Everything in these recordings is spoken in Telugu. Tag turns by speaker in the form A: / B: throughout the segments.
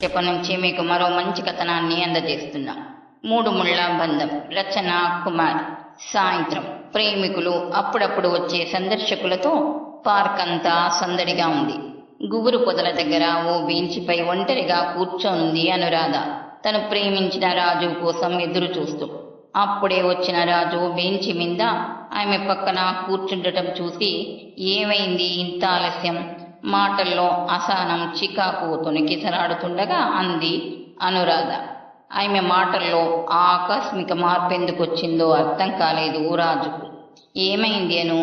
A: రేపటి నుంచి మీకు మరో మంచి కథనాన్ని అందజేస్తున్నాం. మూడు ముళ్ళ బంధం. రచన కుమార్. సాయంత్రం. ప్రేమికులు అప్పుడప్పుడు వచ్చే సందర్శకులతో పార్క్ అంతా సందడిగా ఉంది. గుబురు పొదల దగ్గర ఓ బెంచిపై ఒంటరిగా కూర్చోనుంది అనురాధ, తను ప్రేమించిన రాజు కోసం ఎదురు చూస్తూ. అప్పుడే వచ్చిన రాజు బెంచి మీద ఆమె పక్కన కూర్చుండటం చూసి, ఏమైంది ఇంత ఆలస్యం? మాటల్లో అసహనం, చికాకు తొణికిసలాడుతుండగా అంది అనురాధ. ఆమె మాటల్లో ఆ ఆకస్మిక మార్పు ఎందుకొచ్చిందో అర్థం కాలేదు రాజుకు. ఏమైంది అను?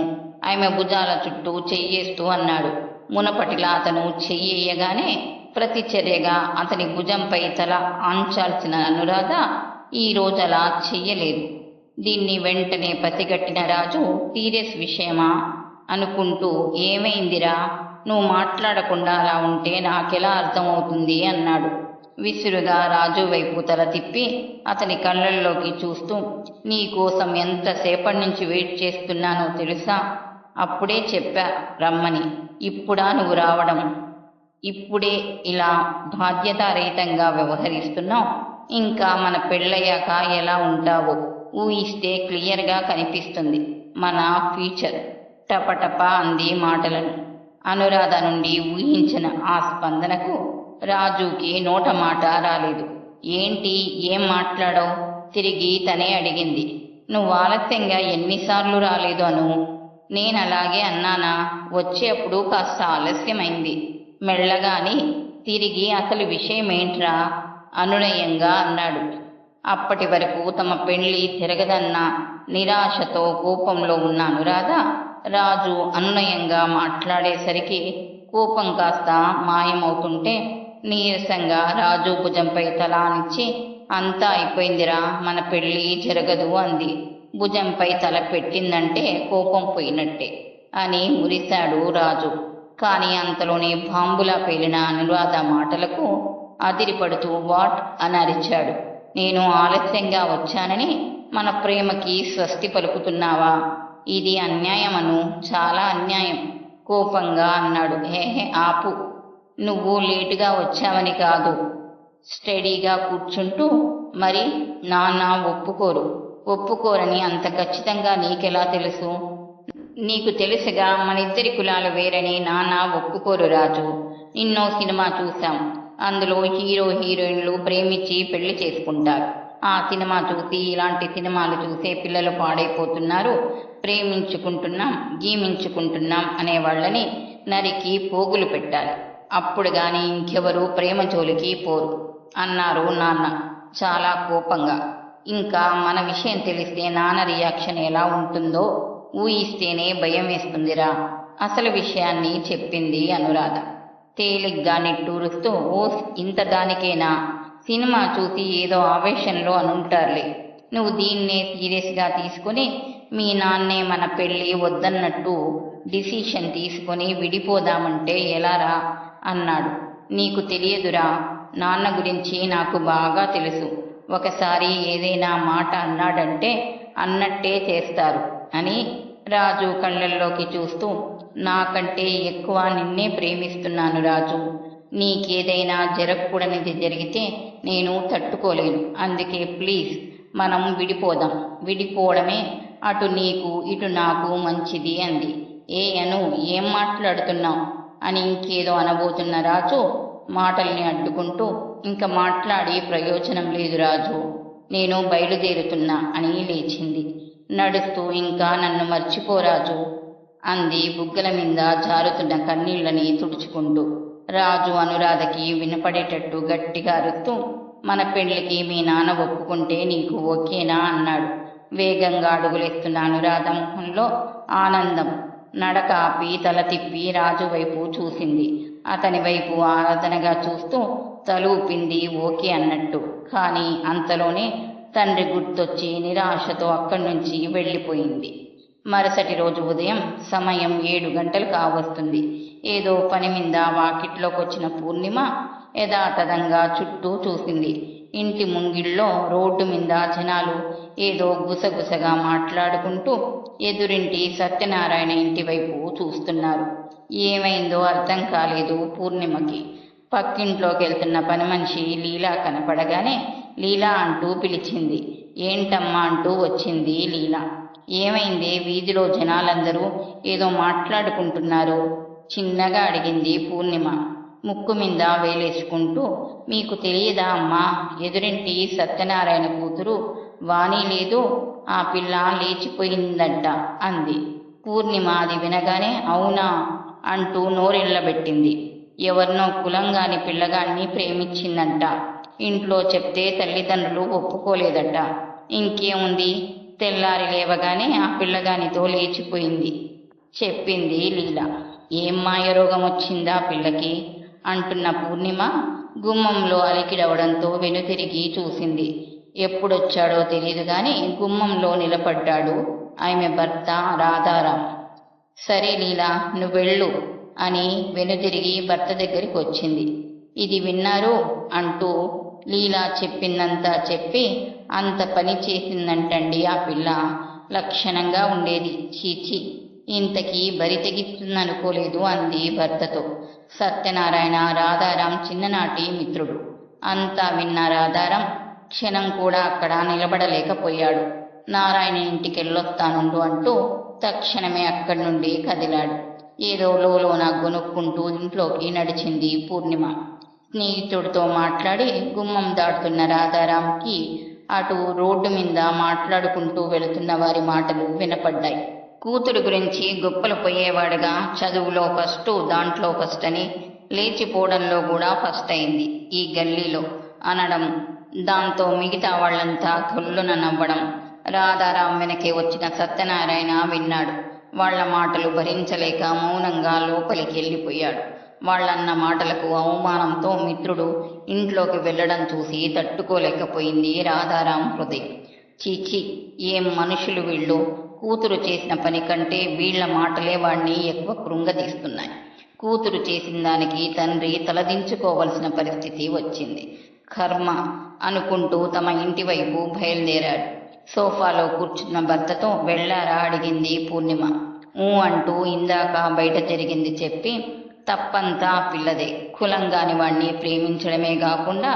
A: ఆమె భుజాల చుట్టూ చెయ్యేస్తూ అన్నాడు. మునపటిలా అతను చెయ్యగానే ప్రతిచర్యగా అతని భుజంపై తల ఆంచాల్సిన అనురాధ ఈ రోజు అలా చెయ్యలేదు. దీన్ని వెంటనే పసిగట్టిన రాజు, సీరియస్ విషయమా అనుకుంటూ, ఏమైందిరా? నువ్వు మాట్లాడకుండా అలా ఉంటే నాకెలా అర్థమవుతుంది అన్నాడు. విసురుగా రాజు వైపు తల తిప్పి అతని కళ్ళల్లోకి చూస్తూ, నీకోసం ఎంతసేపటి నుంచి వెయిట్ చేస్తున్నానో తెలుసా? అప్పుడే చెప్పా రమ్మని. ఇప్పుడా నువ్వు రావడం? ఇప్పుడే ఇలా బాధ్యతారహితంగా వ్యవహరిస్తున్నావు? ఇంకా మన పెళ్ళయ్యాక ఎలా ఉంటావో ఊహిస్తే క్లియర్గా కనిపిస్తుంది మన ఫ్యూచర్. టపటప అంది మాటలను. అనురాధ నుండి ఊహించిన ఆ స్పందనకు రాజుకి నోట మాట రాలేదు. ఏంటి, ఏం మాట్లాడావు? తిరిగి తనే అడిగింది. నువ్వు ఆలస్యంగా ఎన్నిసార్లు రాలేదు అను? నేనలాగే అన్నానా? వచ్చేప్పుడు కాస్త ఆలస్యమైంది మెల్లగాని. తిరిగి అసలు విషయమేంట్రా? అనునయంగా అన్నాడు. అప్పటి వరకు తమ పెళ్లి తిరగదన్న నిరాశతో కోపంలో ఉన్న అనురాధ రాజు అనునయంగా మాట్లాడేసరికి కోపం కాస్త మాయమవుతుంటే నీరసంగా రాజు భుజంపై తలానిచ్చి, అంతా అయిపోయిందిరా, మన పెళ్ళి జరగదు అంది. భుజంపై తల పెట్టిందంటే కోపం పోయినట్టే అని మురిశాడు రాజు. కానీ అంతలోనే బాంబులా పేలిన అనురాధ మాటలకు అదిరిపడుతూ వాట్ అని అరిచాడు. నేను ఆలస్యంగా వచ్చానని మన ప్రేమకి స్వస్తి పలుకుతున్నావా? ఇది అన్యాయమను, చాలా అన్యాయం కోపంగా అన్నాడు. హేహే ఆపు. నువ్వు లేటుగా వచ్చావని కాదు, స్టడీగా కూర్చుంటూ. మరి నాన్న ఒప్పుకోరని అంత ఖచ్చితంగా నీకెలా తెలుసు? నీకు తెలుసుగా, మనిద్దరి కులాలు వేరని. నాన్న ఒప్పుకోరు రాజు. ఎన్నో సినిమా చూశాం, అందులో హీరో హీరోయిన్లు ప్రేమించి పెళ్లి చేసుకుంటారు. ఆ సినిమా చూసి ఇలాంటి సినిమాలు చూసే పిల్లలు పాడైపోతున్నారు. ప్రేమించుకుంటున్నాం, గీమించుకుంటున్నాం అనే వాళ్ళని నరికి పోగులు పెట్టాలి. అప్పుడు గాని ఇంకెవరు ప్రేమ జోలికి పోరు అన్నారు నాన్న చాలా కోపంగా. ఇంకా మన విషయం తెలిస్తే నాన్న రియాక్షన్ ఎలా ఉంటుందో ఊహిస్తేనే భయం వేస్తుందిరా. అసలు విషయాన్ని చెప్పింది అనురాధ తేలిగ్గా నిట్టూరుస్తూ. ఓ, ఇంత దానికేనా? సినిమా చూసి ఏదో ఆవేశంలో అనుంటారులే. నువ్వు దీన్నే సీరియస్గా తీసుకుని మీ నాన్నే మన పెళ్ళి వద్దన్నట్టు డిసిషన్ తీసుకొని విడిపోదామంటే ఎలారా అన్నాడు. నీకు తెలియదురా, నాన్న గురించి నాకు బాగా తెలుసు. ఒకసారి ఏదైనా మాట అన్నాడంటే అన్నట్టే చేస్తారు అని రాజు కళ్ళల్లోకి చూస్తూ, నాకంటే ఎక్కువ నిన్నే ప్రేమిస్తున్నాను రాజు. నీకేదైనా జరగకూడనిది జరిగితే నేను తట్టుకోలేను. అందుకే ప్లీజ్ మనం విడిపోదాం. విడిపోవడమే అటు నీకు ఇటు నాకు మంచిది అంది. అను, ఏం మాట్లాడుతున్నావు అని ఇంకేదో అనబోతున్న రాజు మాటల్ని అడ్డుకుంటూ, ఇంకా మాట్లాడి ప్రయోజనం లేదు రాజు, నేను బయలుదేరుతున్నా అని లేచింది. నడుస్తూ, ఇంకా నన్ను మర్చిపోరాజు అంది బుగ్గల మీద జారుతున్న కన్నీళ్లని తుడుచుకుంటూ. రాజు అనురాధకి వినపడేటట్టు గట్టిగా అరుస్తూ, మన పెళ్లికి మీ నాన్న ఒప్పుకుంటే నీకు ఓకేనా అన్నాడు. వేగంగా అడుగులేస్తున్న అనురాధ ముఖంలో ఆనందం. నడక ఆపి తల తిప్పి రాజు వైపు చూసింది. అతని వైపు ఆరాధనగా చూస్తూ తలూపింది ఓకే అన్నట్టు. కానీ అంతలోనే తండ్రి గుర్తొచ్చి నిరాశతో అక్కడి నుంచి వెళ్ళిపోయింది. మరుసటి రోజు ఉదయం సమయం 7 గంటలు కావస్తుంది. ఏదో పని మీద వాకిట్లోకి వచ్చిన పూర్ణిమ యథాతథంగా చుట్టూ చూసింది. ఇంటి ముంగిళ్ళలో రోడ్డు మీద జనాలు ఏదో గుసగుసగా మాట్లాడుకుంటూ ఎదురింటి సత్యనారాయణ ఇంటి వైపు చూస్తున్నారు. ఏమైందో అర్థం కాలేదు పూర్ణిమకి. పక్కింట్లోకి వెళ్తున్న పని మనిషి లీలా కనపడగానే లీలా అంటూ పిలిచింది. ఏంటమ్మా అంటూ వచ్చింది లీలా. ఏమైంది? వీధిలో జనాలందరూ ఏదో మాట్లాడుకుంటున్నారు చిన్నగా అడిగింది పూర్ణిమ ముక్కు మీద వేలేసుకుంటూ. మీకు తెలియదా అమ్మా, ఎదురింటి సత్యనారాయణ కూతురు వాణి లేదు, ఆ పిల్ల లేచిపోయిందంట అంది. పూర్ణిమ అది వినగానే అవునా అంటూ నోరెళ్ళబెట్టింది. ఎవరినో కులంగాని పిల్లగాన్ని ప్రేమించిందంట. ఇంట్లో చెప్తే తల్లిదండ్రులు ఒప్పుకోలేదట. ఇంకేముంది, తెల్లారి లేవగానే ఆ పిల్లగానితో లేచిపోయింది చెప్పింది లీలా. ఏం మాయరోగం వచ్చిందా పిల్లకి అంటున్న పూర్ణిమ గుమ్మంలో అలికిడవడంతో వెనుతిరిగి చూసింది. ఎప్పుడొచ్చాడో తెలియదు గాని గుమ్మంలో నిలబడ్డాడు ఆమె భర్త రాధారాం. సరే లీలా, నువ్వెళ్ళు అని వెనుతిరిగి భర్త దగ్గరికి వచ్చింది. ఇది విన్నారు అంటూ లీలా చెప్పిందంతా చెప్పి, అంత పని చేసిందంటండి ఆ పిల్ల. లక్షణంగా ఉండేది. చీచి, ఇంతకీ బరి తెగిస్తుందనుకోలేదు అంది భర్తతో. సత్యనారాయణ రాధారాం చిన్ననాటి మిత్రుడు. అంతా విన్న రాధారాం క్షణం కూడా అక్కడ నిలబడలేకపోయాడు. నారాయణ ఇంటికెళ్ళొస్తానుండు అంటూ తక్షణమే అక్కడి నుండి కదిలాడు. ఏదో లోలోన గొనుక్కుంటూ ఇంట్లోకి నడిచింది పూర్ణిమ. స్నేహితుడితో మాట్లాడి గుమ్మం దాటుతున్న రాధారాంకి అటు రోడ్డు మీద మాట్లాడుకుంటూ వెళుతున్న వారి మాటలు వినపడ్డాయి. కూతురు గురించి గొప్పలు పోయేవాడుగా, చదువులో ఫస్ట్, దాంట్లో ఫస్ట్ అని లేచిపోవడంలో కూడా ఫస్ట్ అయింది ఈ గల్లీలో అనడం, దాంతో మిగతా వాళ్లంతా కొల్లున నవ్వడం రాధారాం వెనకే వచ్చిన సత్యనారాయణ విన్నాడు. వాళ్ల మాటలు భరించలేక మౌనంగా లోపలికి వెళ్ళిపోయాడు. వాళ్ళన్న మాటలకు అవమానంతో మిత్రుడు ఇంట్లోకి వెళ్లడం చూసి తట్టుకోలేకపోయింది రాధారాం హృదయం. చీచి, ఏం మనుషులు వీళ్ళు! కూతురు చేసిన పని కంటే వీళ్ల మాటలే వాణ్ణి ఎక్కువ కృంగదీస్తున్నాయి. కూతురు చేసిన దానికి తండ్రి తలదించుకోవలసిన పరిస్థితి వచ్చింది. కర్మ అనుకుంటూ తమ ఇంటి వైపు బయలుదేరాడు. సోఫాలో కూర్చున్న భర్తతో వెళ్ళారా అడిగింది పూర్ణిమ. ఊ అంటూ ఇందాక బయట జరిగింది చెప్పి, తప్పంతా పిల్లదే. కులంగాని వాణ్ణి ప్రేమించడమే కాకుండా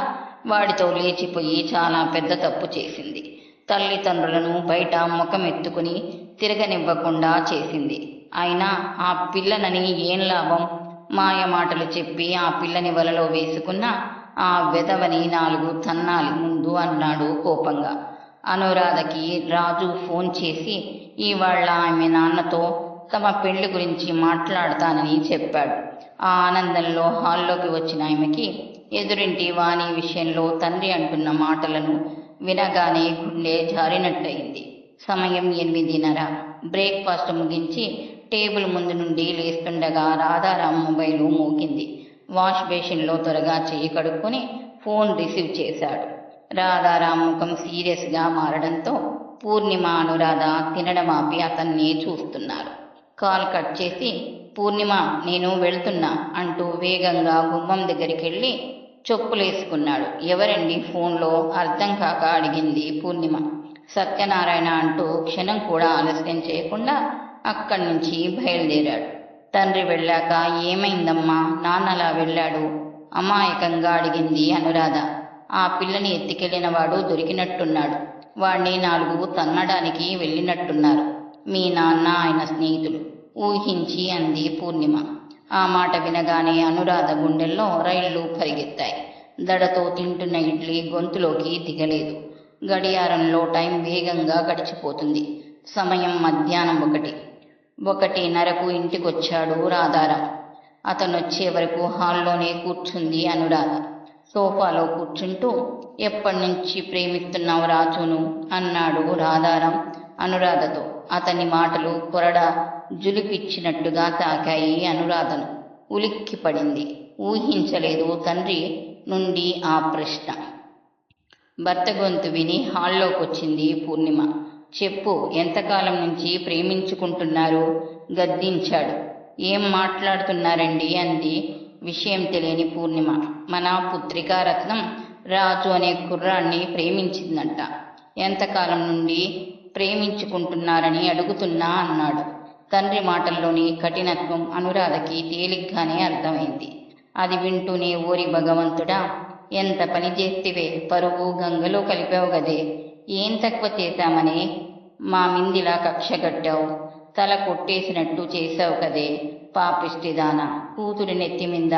A: వాడితో లేచిపోయి చాలా పెద్ద తప్పు చేసింది. తల్లిదండ్రులను బయట ముఖమెత్తుకుని తిరగనివ్వకుండా చేసింది. అయినా ఆ పిల్లనని ఏం లాభం? మాయ మాటలు చెప్పి ఆ పిల్లని వలలో వేసుకున్న ఆ వెధవని 4 తన్నాలి ముందు అన్నాడు కోపంగా. అనురాధకి రాజు ఫోన్ చేసి ఇవాళ ఆమె నాన్నతో తమ పెళ్లి గురించి మాట్లాడతానని చెప్పాడు. ఆ ఆనందంలో హాల్లోకి వచ్చిన ఆమెకి ఎదురింటి వాణి విషయంలో తండ్రి అంటున్న మాటలను వినగానే గుండె జారినట్టయింది. సమయం 8:30. బ్రేక్ఫాస్ట్ ముగించి టేబుల్ ముందు నుండి లేస్తుండగా రాధారాం మొబైలు మోగింది. వాష్ బేసిన్లో త్వరగా చేయి కడుక్కొని ఫోన్ రిసీవ్ చేశాడు. రాధారాం ముఖం సీరియస్గా మారడంతో పూర్ణిమ అనురాధ తినడం ఆపి అతన్నే చూస్తున్నారు. కాల్ కట్ చేసి, పూర్ణిమ నేను వెళ్తున్నా అంటూ వేగంగా గుమ్మం దగ్గరికి వెళ్ళి చెప్పులేసుకున్నాడు. ఎవరండి ఫోన్లో అర్థం కాక అడిగింది పూర్ణిమ. సత్యనారాయణ అంటూ క్షణం కూడా ఆలస్యం చేయకుండా అక్కడి నుంచి బయలుదేరాడు. తండ్రి వెళ్ళాక ఏమైందమ్మా, నాన్నలా వెళ్ళాడు అమాయకంగా అడిగింది అనురాధ. ఆ పిల్లని ఎత్తికెళ్లిన వాడు దొరికినట్టున్నాడు. వాణ్ణి 4 తన్నడానికి వెళ్ళినట్టున్నారు మీ నాన్న ఆయన స్నేహితులు ఊహించి అంది పూర్ణిమ. ఆ మాట వినగానే అనురాధ గుండెల్లో రైళ్లు పరిగెత్తాయి. దడతో తింటున్న ఇడ్లీ గొంతులోకి దిగలేదు. గడియారంలో టైం వేగంగా గడిచిపోతుంది. సమయం మధ్యాహ్నం 1:30కు ఇంటికొచ్చాడు రాధారాం. అతనొచ్చే వరకు హాల్లోనే కూర్చుంది అనురాధ. సోఫాలో కూర్చుంటూ ఎప్పటినుంచి ప్రేమిస్తున్నావు రాజును అన్నాడు రాధారాం అనురాధతో. అతని మాటలు కొరడా జులిపిచ్చినట్టుగా తాకాయి అనురాధను. ఉలిక్కి పడింది. ఊహించలేదు తండ్రి నుండి ఆ ప్రశ్న. భర్త గొంతు విని హాల్లోకొచ్చింది పూర్ణిమ. చెప్పు, ఎంతకాలం నుంచి ప్రేమించుకుంటున్నారు గద్దించాడు. ఏం మాట్లాడుతున్నారండి అంది విషయం తెలియని పూర్ణిమ. మన పుత్రికారత్నం రాజు అనే కుర్రాన్ని ప్రేమించిందంట. ఎంతకాలం నుండి ప్రేమించుకుంటున్నారని అడుగుతున్నా అన్నాడు. తండ్రి మాటల్లోని కఠినత్వం అనురాధకి తేలిగ్గానే అర్థమైంది. అది వింటూనే ఓరి భగవంతుడా, ఎంత పని చేస్తివే, పరువు గంగలో కలిపావు గదే, ఏం తక్కువ చేశామని మా మిందిలా కక్ష కట్టావు, తల కొట్టేసినట్టు చేశావు కదే పాపిష్టిదాన. కూతురి నెత్తి మీద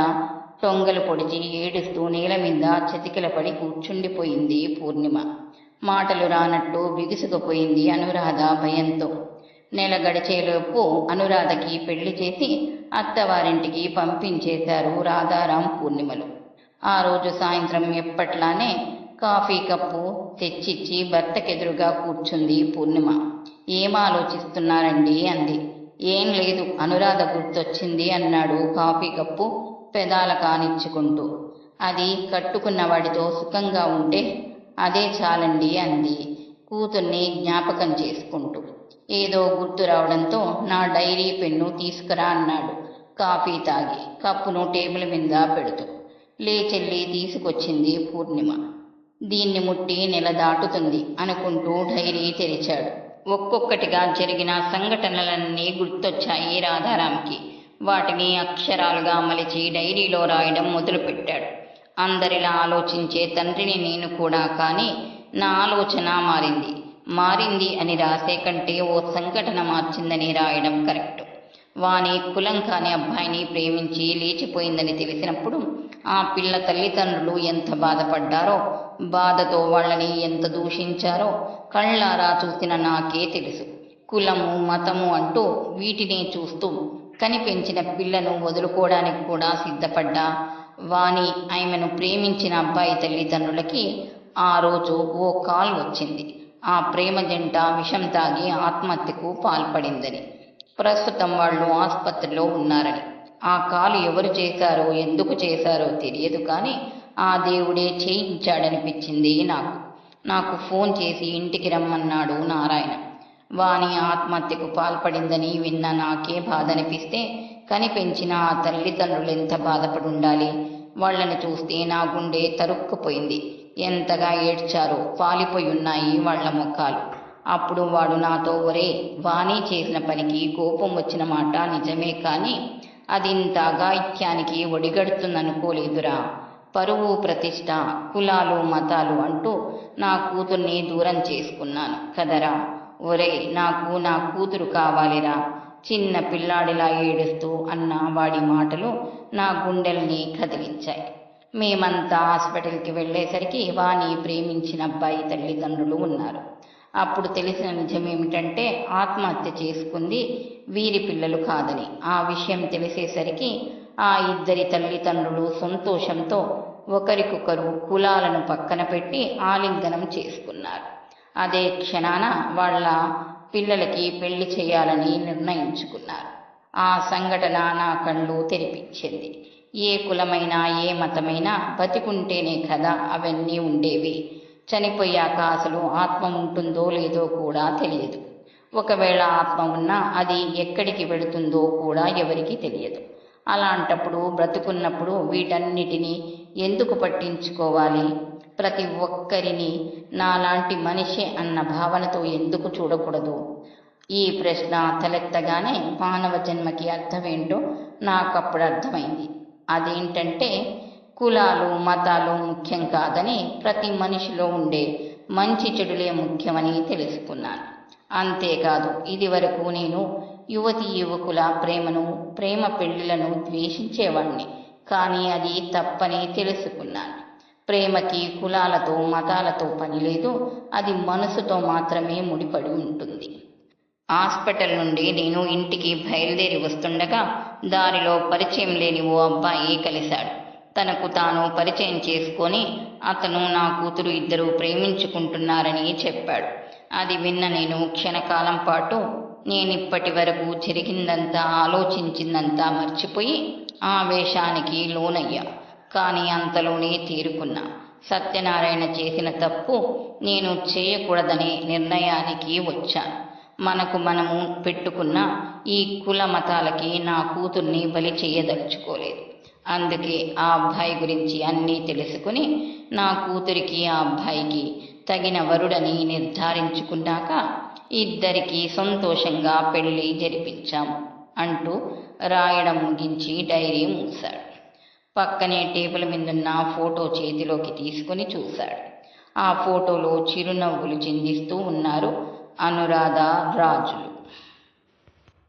A: టొంగలు పొడిచి ఏడుస్తూ నేల మీద చతికిలపడి కూర్చుండిపోయింది పూర్ణిమ. మాటలు రానట్టు బిగుసుకుపోయింది అనురాధ భయంతో. నెల గడిచేలోపు అనురాధకి పెళ్లి చేసి అత్తవారింటికి పంపించేశారు రాధారాం పూర్ణిమలు. ఆ రోజు సాయంత్రం ఎప్పట్లానే కాఫీ కప్పు తెచ్చిచ్చి భర్తకెదురుగా కూర్చుంది పూర్ణిమ. ఏం ఆలోచిస్తున్నారండి అంది. ఏం లేదు, అనురాధ గుర్తొచ్చింది అన్నాడు కాఫీ కప్పు పెదాల కానిచ్చుకుంటూ. అది కట్టుకున్న వాడితో సుఖంగా ఉంటే అదే చాలండి అంది కూతుర్ని జ్ఞాపకం చేసుకుంటూ. ఏదో గుర్తు రావడంతో నా డైరీ పెన్ను తీసుకురా అన్నాడు కాఫీ తాగి కప్పును టేబుల్ మీద పెడుతూ. లేచెల్లి తీసుకొచ్చింది పూర్ణిమ. దీన్ని ముట్టి నెల దాటుతుంది అనుకుంటూ డైరీ తెరిచాడు. ఒక్కొక్కటిగా జరిగిన సంఘటనలన్నీ గుర్తొచ్చాయి రాధారాంకి. వాటిని అక్షరాలుగా మలిచి డైరీలో రాయడం మొదలుపెట్టాడు. అందరిలా ఆలోచించే తండ్రిని నేను కూడా, కానీ నా ఆలోచన మారింది అని రాసే కంటే ఓ సంఘటన మార్చిందని రాయడం కరెక్ట్. వాని కులం కాని అబ్బాయిని ప్రేమించి లేచిపోయిందని తెలిసినప్పుడు ఆ పిల్ల తల్లిదండ్రులు ఎంత బాధపడ్డారో, బాధతో వాళ్ళని ఎంత దూషించారో కళ్ళారా చూసిన నాకే తెలుసు. కులము మతము అంటూ వీటినే చూస్తూ కనిపెంచిన పిల్లను వదులుకోవడానికి కూడా సిద్ధపడ్డా వాని ఆమెను ప్రేమించిన అబ్బాయి తల్లిదండ్రులకి ఆ రోజు ఓ కాల్ వచ్చింది. ఆ ప్రేమ జంట విషం తాగి ఆత్మహత్యకు పాల్పడిందని, ప్రస్తుతం వాళ్ళు ఆసుపత్రిలో ఉన్నారని. ఆ కాలు ఎవరు చేశారో ఎందుకు చేశారో తెలియదు, కానీ ఆ దేవుడే చేయించాడనిపించింది నాకు ఫోన్ చేసి ఇంటికి రమ్మన్నాడు నారాయణ. వాని ఆత్మహత్యకు పాల్పడిందని విన్న నాకే బాధ అనిపిస్తే కనిపెంచిన ఆ తల్లిదండ్రులు ఎంత బాధపడి ఉండాలి. వాళ్లను చూస్తే నా గుండె తరుక్కుపోయింది. ఎంతగా ఏడ్చారో, పాలిపోయి ఉన్నాయి వాళ్ల ముఖాలు. అప్పుడు వాడు నాతో, ఒరే, వాణి చేసిన పనికి కోపం వచ్చిన మాట నిజమే, కానీ అది ఇంత అఘాయిత్యానికి ఒడిగడుతుందనుకోలేదురా. పరువు ప్రతిష్ట, కులాలు మతాలు అంటూ నా కూతుర్ని దూరం చేసుకున్నాను కదరా. ఒరే, నాకు నా కూతురు కావాలిరా. చిన్న పిల్లాడిలా ఏడుస్తూ అన్న వాడి మాటలు నా గుండెల్ని కదిలించాయి. మేమంతా హాస్పిటల్కి వెళ్ళేసరికి వాణి ప్రేమించిన అబ్బాయి తల్లిదండ్రులు ఉన్నారు. అప్పుడు తెలిసిన నిజమేమిటంటే ఆత్మహత్య చేసుకుంది వీరి పిల్లలు కాదని. ఆ విషయం తెలిసేసరికి ఆ ఇద్దరి తల్లిదండ్రులు సంతోషంతో ఒకరికొకరు కులాలను పక్కన పెట్టి ఆలింగనం చేసుకున్నారు. అదే క్షణాన వాళ్ళ పిల్లలకి పెళ్లి చేయాలని నిర్ణయించుకున్నారు. ఆ సంఘటన నా కళ్ళు తెరిపించింది. ఏ కులమైనా ఏ మతమైనా బతికుంటేనే కదా అవన్నీ ఉండేవి. చనిపోయాక అసలు ఆత్మ ఉంటుందో లేదో కూడా తెలియదు. ఒకవేళ ఆత్మ ఉన్నా అది ఎక్కడికి వెళుతుందో కూడా ఎవరికి తెలియదు. అలాంటప్పుడు బ్రతుకున్నప్పుడు వీటన్నిటినీ ఎందుకు పట్టించుకోవాలి? ప్రతి ఒక్కరిని నాలాంటి మనిషి అన్న భావనతో ఎందుకు చూడకూడదు? ఈ ప్రశ్న తలెత్తగానే మానవ జన్మకి అర్థమేంటో నాకప్పుడు అర్థమైంది. అదేంటంటే కులాలు మతాలు ముఖ్యం కాదని, ప్రతి మనిషిలో ఉండే మంచి చెడులే ముఖ్యమని తెలుసుకున్నాను. అంతేకాదు, ఇది వరకు నేను యువతి యువకుల ప్రేమ పెళ్లిలను ద్వేషించేవాణ్ణి. కానీ అది తప్పని తెలుసుకున్నాను. ప్రేమకి కులాలతో మతాలతో పని లేదు. అది మనసుతో మాత్రమే ముడిపడి ఉంటుంది. హాస్పిటల్ నుండి నేను ఇంటికి బయలుదేరి వస్తుండగా దారిలో పరిచయం లేని ఓ అబ్బాయి కలిశాడు. తనకు తాను పరిచయం చేసుకొని అతను నా కూతురు ఇద్దరు ప్రేమించుకుంటున్నారని చెప్పాడు. అది విన్న నేను క్షణకాలం పాటు నేనిప్పటి వరకు జరిగిందంతా ఆలోచించిందంతా మర్చిపోయి ఆవేశానికి లోనయ్యా. కానీ అంతలోనే తీరుకున్నా. సత్యనారాయణ చేసిన తప్పు నేను చేయకూడదనే నిర్ణయానికి వచ్చాను. మనకు మనము పెట్టుకున్న ఈ కుల మతాలకి నా కూతుర్ని బలి చేయదలుచుకోలేదు. అందుకే ఆ అబ్బాయి గురించి అన్నీ తెలుసుకుని నా కూతురికి ఆ అబ్బాయికి తగిన వరుడని నిర్ధారించుకున్నాక ఇద్దరికీ సంతోషంగా పెళ్లి జరిపించాము అంటూ రాయడం ముగించి డైరీ మూశాడు. పక్కనే టేబుల్ మీదున్న ఫోటో చేతిలోకి తీసుకుని చూశాడు. ఆ ఫోటోలో చిరునవ్వులు చిందిస్తూ ఉన్నారు అనురాధ రాజులు.